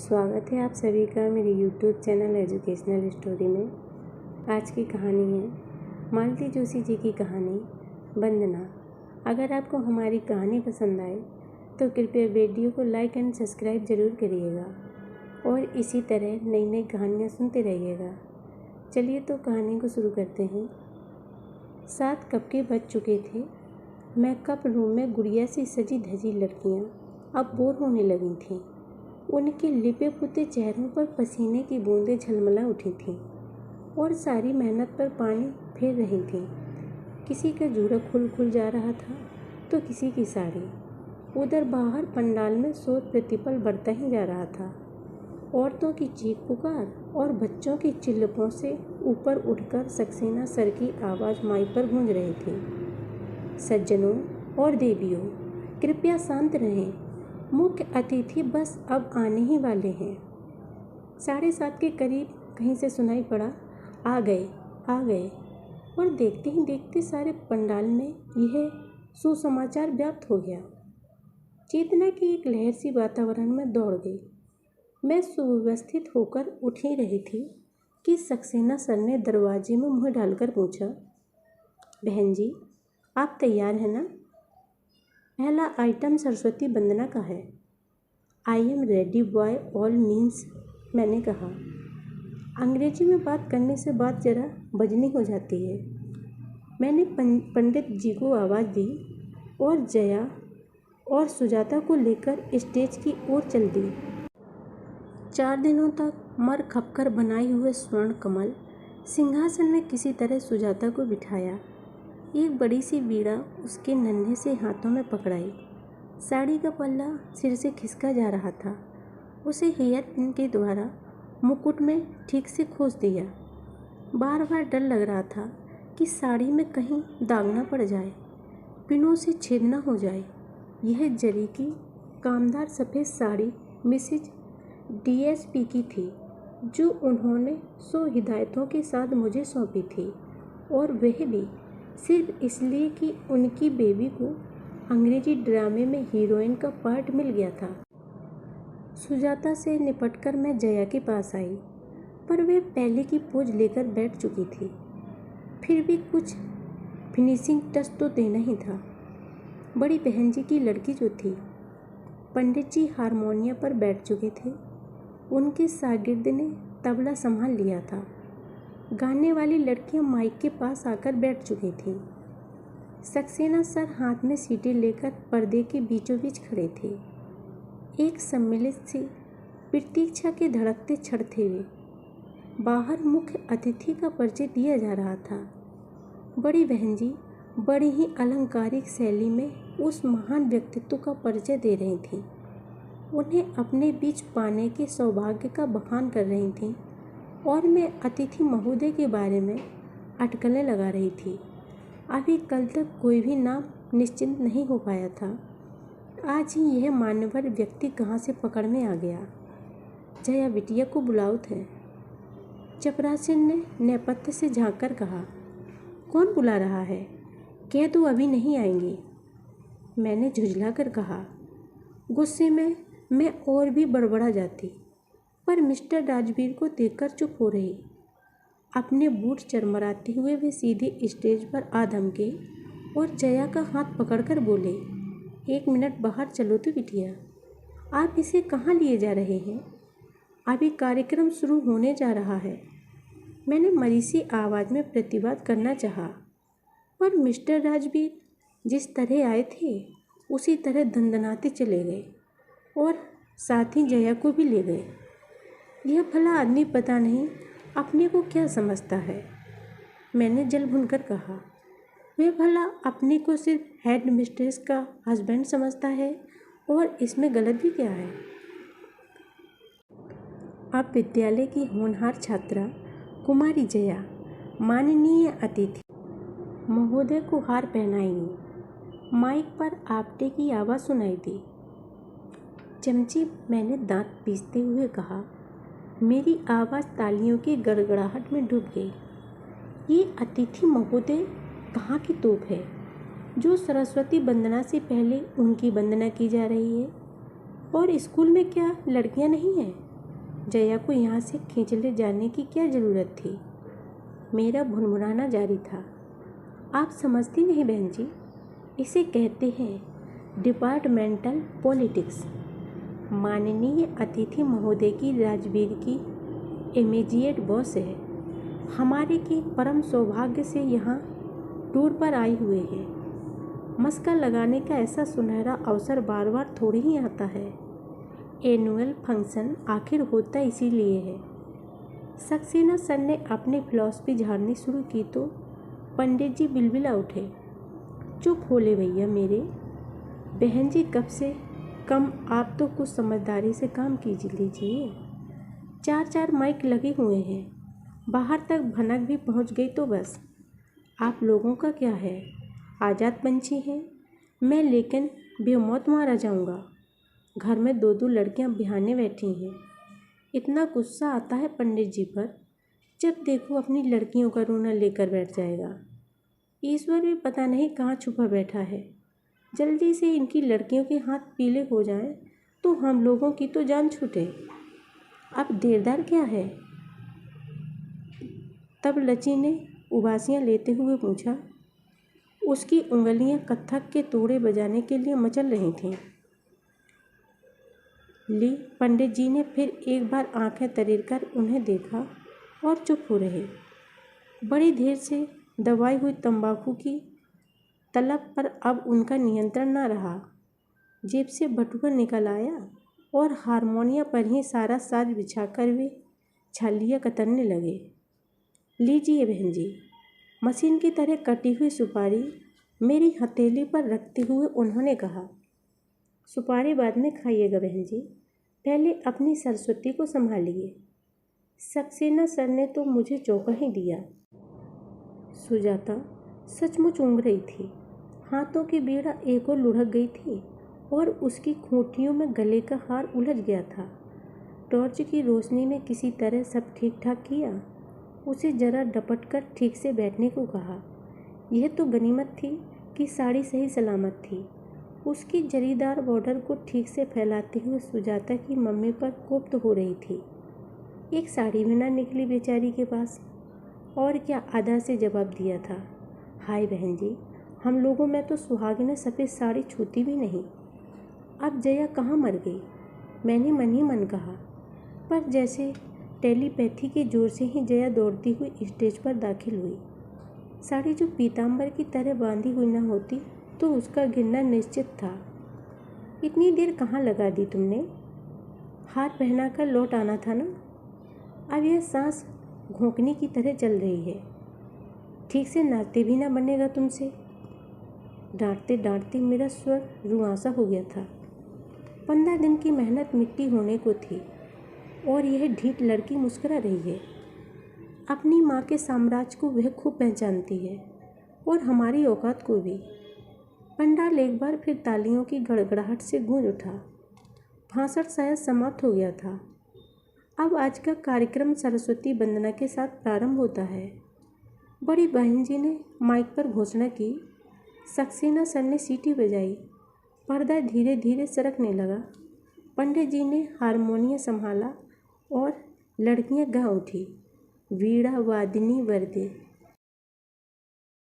स्वागत है आप सभी का मेरे YouTube चैनल एजुकेशनल स्टोरी में। आज की कहानी है मालती जोशी जी की कहानी वंदना। अगर आपको हमारी कहानी पसंद आए तो कृपया वीडियो को लाइक एंड सब्सक्राइब ज़रूर करिएगा और इसी तरह नई नई कहानियाँ सुनते रहिएगा। चलिए तो कहानी को शुरू करते हैं। 7 कब के बज चुके थे। मेकअप रूम में गुड़िया सी सजी धजी लड़कियाँ अब बोर होने लगी थीं। उनके लिपे पुते चेहरों पर पसीने की बूंदें झलमला उठी थीं और सारी मेहनत पर पानी फेर रही थीं। किसी का जूड़ा खुल जा रहा था तो किसी की साड़ी। उधर बाहर पंडाल में शोर प्रतिपल बढ़ता ही जा रहा था। औरतों की चीख पुकार और बच्चों की चिल्लपों से ऊपर उठकर सक्सेना सर की आवाज़ माइक पर गूंज रही थी। सज्जनों और देवियों, कृपया शांत रहें। मुख्य अतिथि बस अब आने ही वाले हैं। 7:30 के करीब कहीं से सुनाई पड़ा, आ गए। और देखते ही देखते सारे पंडाल में यह सुसमाचार व्याप्त हो गया। चेतना की एक लहर सी वातावरण में दौड़ गई। मैं सुव्यवस्थित होकर उठ ही रही थी कि सक्सेना सर ने दरवाजे में मुँह डालकर पूछा, बहन जी आप तैयार हैं ना? पहला आइटम सरस्वती वंदना का है। I am ready bye all means, मैंने कहा। अंग्रेजी में बात करने से बात जरा बजनी हो जाती है। मैंने पंडित जी को आवाज़ दी और जया और सुजाता को लेकर स्टेज की ओर चल दी। 4 दिनों तक मर खपकर बनाए हुए स्वर्ण कमल सिंहासन में किसी तरह सुजाता को बिठाया। एक बड़ी सी बीड़ा उसके नन्हे से हाथों में पकड़ाई। साड़ी का पल्ला सिर से खिसका जा रहा था। उसे हेयर पिन के द्वारा मुकुट में ठीक से खोस दिया। बार बार डर लग रहा था कि साड़ी में कहीं दाग न पड़ जाए, पिनों से छेद न हो जाए। यह जरी की कामदार सफ़ेद साड़ी मिसेज DSP की थी, जो उन्होंने 100 हिदायतों के साथ मुझे सौंपी थी, और वह भी सिर्फ इसलिए कि उनकी बेबी को अंग्रेजी ड्रामे में हीरोइन का पार्ट मिल गया था। सुजाता से निपटकर मैं जया के पास आई, पर वह पहले की पोज लेकर बैठ चुकी थी। फिर भी कुछ फिनिशिंग टच तो देना ही था। बड़ी बहन जी की लड़की जो थी, पंडित जी हारमोनियम पर बैठ चुके थे। उनके शागिर्द ने तबला संभाल लिया था। गाने वाली लड़कियां माइक के पास आकर बैठ चुकी थीं। सक्सेना सर हाथ में सीटें लेकर पर्दे के बीचों बीच खड़े थे, एक सम्मिलित सी प्रतीक्षा के धड़कते छड़ते हुए। बाहर मुख्य अतिथि का परिचय दिया जा रहा था। बड़ी बहन जी बड़ी ही अलंकारिक शैली में उस महान व्यक्तित्व का परिचय दे रही थीं। उन्हें अपने बीच पाने के सौभाग्य का बखान कर रही थीं और मैं अतिथि महोदय के बारे में अटकलें लगा रही थी। अभी कल तक कोई भी नाम निश्चित नहीं हो पाया था। आज ही यह मान्यवर व्यक्ति कहाँ से पकड़ में आ गया। जया बिटिया को बुलाओ थे। चपरासी ने नेपथ्य से झांककर कहा, कौन बुला रहा है? कह दो अभी नहीं आएंगी। मैंने झुंझला कर कहा। गुस्से में मैं और भी बड़बड़ा जाती, पर मिस्टर राजवीर को देखकर चुप हो रही। अपने बूट चरमराते हुए वे सीधे स्टेज पर आ धमके और जया का हाथ पकड़कर बोले, 1 मिनट बाहर चलो तो बिटिया। आप इसे कहाँ लिए जा रहे हैं? अभी कार्यक्रम शुरू होने जा रहा है। मैंने मरीसी आवाज़ में प्रतिवाद करना चाहा, पर मिस्टर राजवीर जिस तरह आए थे उसी तरह दंदनाते चले गए और साथ ही जया को भी ले गए। यह भला आदमी पता नहीं अपने को क्या समझता है, मैंने जल भुनकर कहा। वह भला अपने को सिर्फ हेड मिस्ट्रेस का हस्बैंड समझता है, और इसमें गलत भी क्या है? अब विद्यालय की होनहार छात्रा कुमारी जया माननीय अतिथि महोदय को हार पहनाएंगी। माइक पर आपटे की आवाज़ सुनाई दी। चमची, मैंने दांत पीसते हुए कहा। मेरी आवाज़ तालियों की गड़गड़ाहट में डूब गई। ये अतिथि महोदय कहाँ की तोप है जो सरस्वती वंदना से पहले उनकी वंदना की जा रही है? और स्कूल में क्या लड़कियाँ नहीं हैं? जया को यहाँ से खींच ले जाने की क्या ज़रूरत थी? मेरा भुनभुनाना जारी था। आप समझती नहीं बहन जी, इसे कहते हैं डिपार्टमेंटल पॉलिटिक्स। माननीय अतिथि महोदय की राजवीर की इमीडिएट बॉस है। हमारे के परम सौभाग्य से यहाँ टूर पर आई हुए हैं। मस्का लगाने का ऐसा सुनहरा अवसर बार बार थोड़ी ही आता है। एनुअल फंक्शन आखिर होता इसीलिए है। सक्सेना सर ने अपनी फिलॉसफी झाड़नी शुरू की तो पंडित जी बिलबिला उठे। चुप होले भैया मेरे। बहन जी कब से कम आप तो कुछ समझदारी से काम लीजिए। 4 माइक लगे हुए हैं, बाहर तक भनक भी पहुंच गई तो बस। आप लोगों का क्या है, आज़ाद पंछी हैं। मैं लेकिन बेमौत मारा जाऊंगा। घर में 2 लड़कियां बिहाने बैठी हैं। इतना गुस्सा आता है पंडित जी पर, जब देखो अपनी लड़कियों का रोना लेकर बैठ जाएगा। ईश्वर भी पता नहीं कहाँ छुपा बैठा है। जल्दी से इनकी लड़कियों के हाथ पीले हो जाएं तो हम लोगों की तो जान छूटे। अब देरदार क्या है? तब लची ने उबासियाँ लेते हुए पूछा। उसकी उंगलियां कत्थक के तोड़े बजाने के लिए मचल रही थीं। पंडित जी ने फिर एक बार आंखें तरेरकर उन्हें देखा और चुप हो रहे। बड़ी देर से दबाई हुई तंबाकू की तलब पर अब उनका नियंत्रण न रहा। जेब से बटुआ निकल आया और हारमोनिया पर ही सारा साज बिछाकर वे छालियाँ कतरने लगे। लीजिए बहन जी। मशीन की तरह कटी हुई सुपारी मेरी हथेली पर रखते हुए उन्होंने कहा। सुपारी बाद में खाइएगा बहन जी, पहले अपनी सरस्वती को संभालिए। सक्सेना सर ने तो मुझे चौंका ही दिया। सुजाता सचमुच ऊँघ रही थी। हाथों की बीड़ा एक और लुढ़क गई थी और उसकी खूंटियों में गले का हार उलझ गया था। टॉर्च की रोशनी में किसी तरह सब ठीक ठाक किया। उसे जरा डपट कर ठीक से बैठने को कहा। यह तो गनीमत थी कि साड़ी सही सलामत थी। उसकी जरीदार बॉर्डर को ठीक से फैलाते हुए सुजाता की मम्मी पर कोफ्त हो रही थी। एक साड़ी भी ना निकली बेचारी के पास। और क्या आधा से जवाब दिया था। हाय बहन जी, हम लोगों में तो सुहागिनें सफ़ेद साड़ी छूती भी नहीं। अब जया कहाँ मर गई, मैंने मन ही मन कहा। पर जैसे टेलीपैथी के जोर से ही जया दौड़ती हुई स्टेज पर दाखिल हुई। साड़ी जो पीताम्बर की तरह बांधी हुई न होती तो उसका गिरना निश्चित था। इतनी देर कहाँ लगा दी तुमने? हार पहना कर लौट आना था ना। अब यह सांस घोंकने की तरह चल रही है। ठीक से नाचते भी ना बनेगा तुमसे। डांटते डांटते मेरा स्वर रुआंसा हो गया था। 15 दिन की मेहनत मिट्टी होने को थी और यह ढीठ लड़की मुस्कुरा रही है। अपनी माँ के साम्राज्य को वह खूब पहचानती है और हमारी औकात को भी। पंडाल एक बार फिर तालियों की गड़गड़ाहट से गूंज उठा। भाषण शायद समाप्त हो गया था। अब आज का कार्यक्रम सरस्वती वंदना के साथ प्रारंभ होता है। बड़ी बहन जी ने माइक पर घोषणा की। सक्सेना सर ने सीटी बजाई। पर्दा धीरे धीरे सरकने लगा। पंडित जी ने हारमोनियम संभाला और लड़कियां गा उठी। वीणा वादिनी वर्दे।